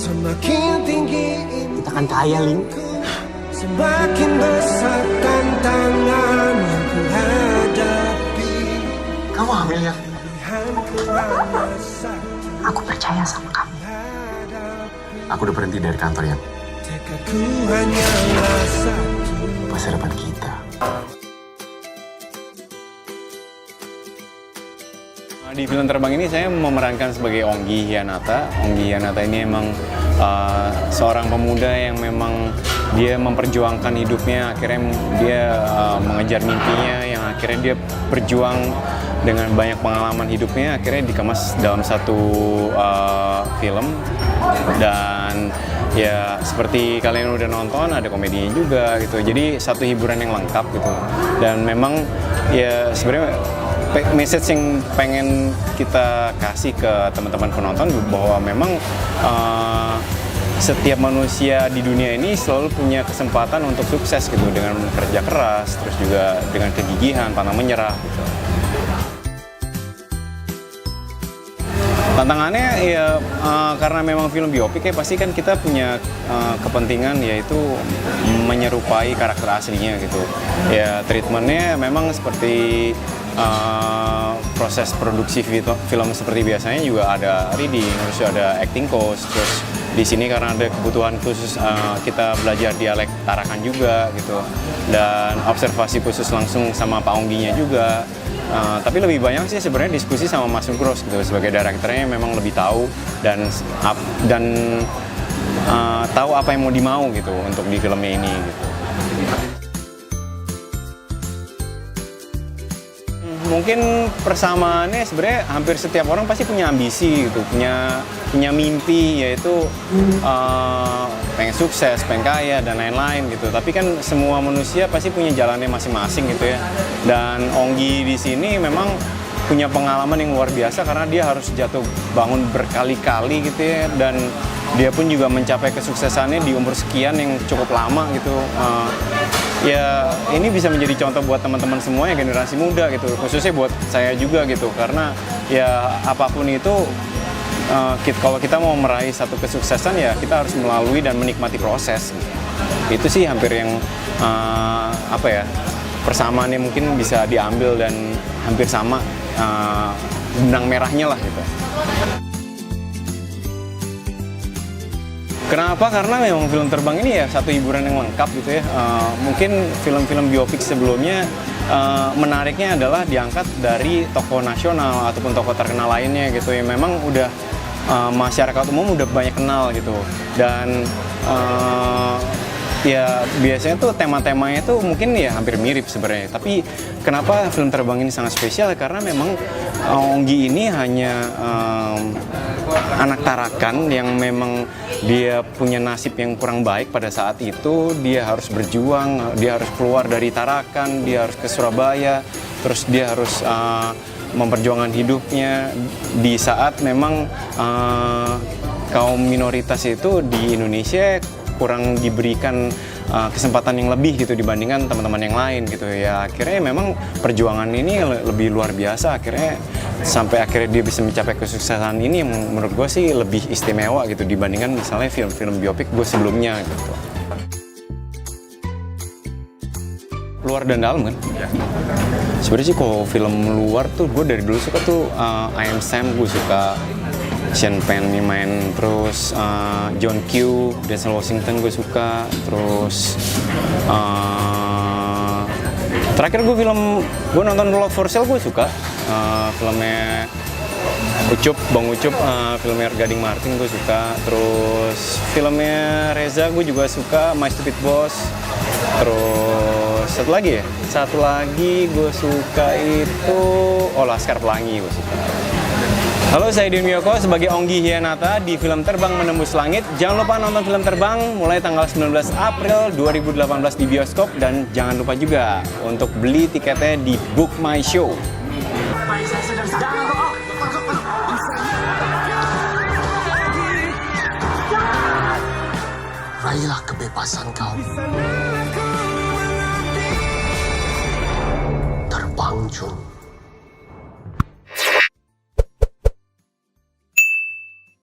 Semakin tinggi Kita kan kaya, Ling. semakin besar tantangan yang ku hadapi. Kamu hamil ya? Pilihanku hanya satu, Aku percaya sama kamu. Aku udah berhenti dari kantor ya. tekadku hanyalah satu. Masa depan kita. Di film terbang ini saya memerankan sebagai Onggi Hianata. Onggi Hianata ini emang seorang pemuda yang memang dia memperjuangkan hidupnya. Akhirnya dia mengejar mimpinya, yang akhirnya dia berjuang dengan banyak pengalaman hidupnya. Akhirnya dikemas dalam satu film. Dan ya seperti kalian udah nonton, ada komedinya juga gitu. Jadi satu hiburan yang lengkap gitu. Dan memang ya sebenarnya message yang pengen kita kasih ke teman-teman penonton bahwa memang setiap manusia di dunia ini selalu punya kesempatan untuk sukses gitu, dengan kerja keras, terus juga dengan kegigihan, pantang menyerah gitu. Tantangannya ya karena memang film biopik ya, pasti kan kita punya kepentingan yaitu menyerupai karakter aslinya gitu. Ya treatmentnya memang seperti proses produksi film seperti biasanya juga ada reading, terus ada acting coach, terus di sini karena ada kebutuhan khusus kita belajar dialek Tarakan juga gitu, dan observasi khusus langsung sama Pak Ongginya juga. Tapi lebih banyak sih sebenarnya diskusi sama Mas Nugros gitu, sebagai direkturnya memang lebih tahu dan tahu apa yang mau dimau gitu untuk di filmnya ini gitu. Mungkin persamaannya sebenarnya hampir setiap orang pasti punya ambisi gitu, punya mimpi, yaitu pengen sukses, pengen kaya dan lain-lain gitu. Tapi kan semua manusia pasti punya jalannya masing-masing gitu ya. Dan Onggi di sini memang punya pengalaman yang luar biasa karena dia harus jatuh bangun berkali-kali gitu ya, dan dia pun juga mencapai kesuksesannya di umur sekian yang cukup lama gitu. Ya ini bisa menjadi contoh buat teman-teman semua ya, generasi muda gitu, khususnya buat saya juga gitu, karena ya apapun itu kalau kita mau meraih satu kesuksesan ya kita harus melalui dan menikmati proses gitu. Itu sih hampir yang persamaannya mungkin bisa diambil dan hampir sama benang merahnya lah gitu. Kenapa? Karena memang film terbang ini ya satu hiburan yang lengkap gitu ya. Mungkin film-film biopik sebelumnya menariknya adalah diangkat dari tokoh nasional ataupun tokoh terkenal lainnya gitu ya. Memang udah masyarakat umum udah banyak kenal gitu. Dan ya biasanya tuh tema-temanya tuh mungkin ya hampir mirip sebenarnya. Tapi kenapa film terbang ini sangat spesial? Karena memang Onggi ini hanya anak Tarakan yang memang dia punya nasib yang kurang baik pada saat itu. Dia harus berjuang, dia harus keluar dari Tarakan, dia harus ke Surabaya, terus dia harus memperjuangkan hidupnya di saat memang kaum minoritas itu di Indonesia kurang diberikan kesempatan yang lebih gitu dibandingkan teman-teman yang lain gitu ya. Akhirnya memang perjuangan ini lebih luar biasa, akhirnya sampai akhirnya dia bisa mencapai kesuksesan ini yang menurut gue sih lebih istimewa gitu dibandingkan misalnya film-film biopik gue sebelumnya gitu. Luar dan dalam kan? Ya. Sebenarnya sih kalau film luar tuh gue dari dulu suka tuh I Am Sam, gue suka Sean Penn main, terus John Q, Denzel Washington gue suka, terus terakhir gue nonton Love for Sale gue suka, filmnya Bang Ucup, filmnya Gading Martin gue suka, terus filmnya Reza gue juga suka, My Stupid Boss, terus satu lagi gue suka itu Laskar Pelangi gue suka. Halo, saya Din Miyoko sebagai Onggi Hianata di film Terbang Menembus Langit. Jangan lupa nonton film Terbang mulai tanggal 19 April 2018 di bioskop, dan jangan lupa juga untuk beli tiketnya di Book My Show. Raihlah kebebasan kau. Terbang, Jun.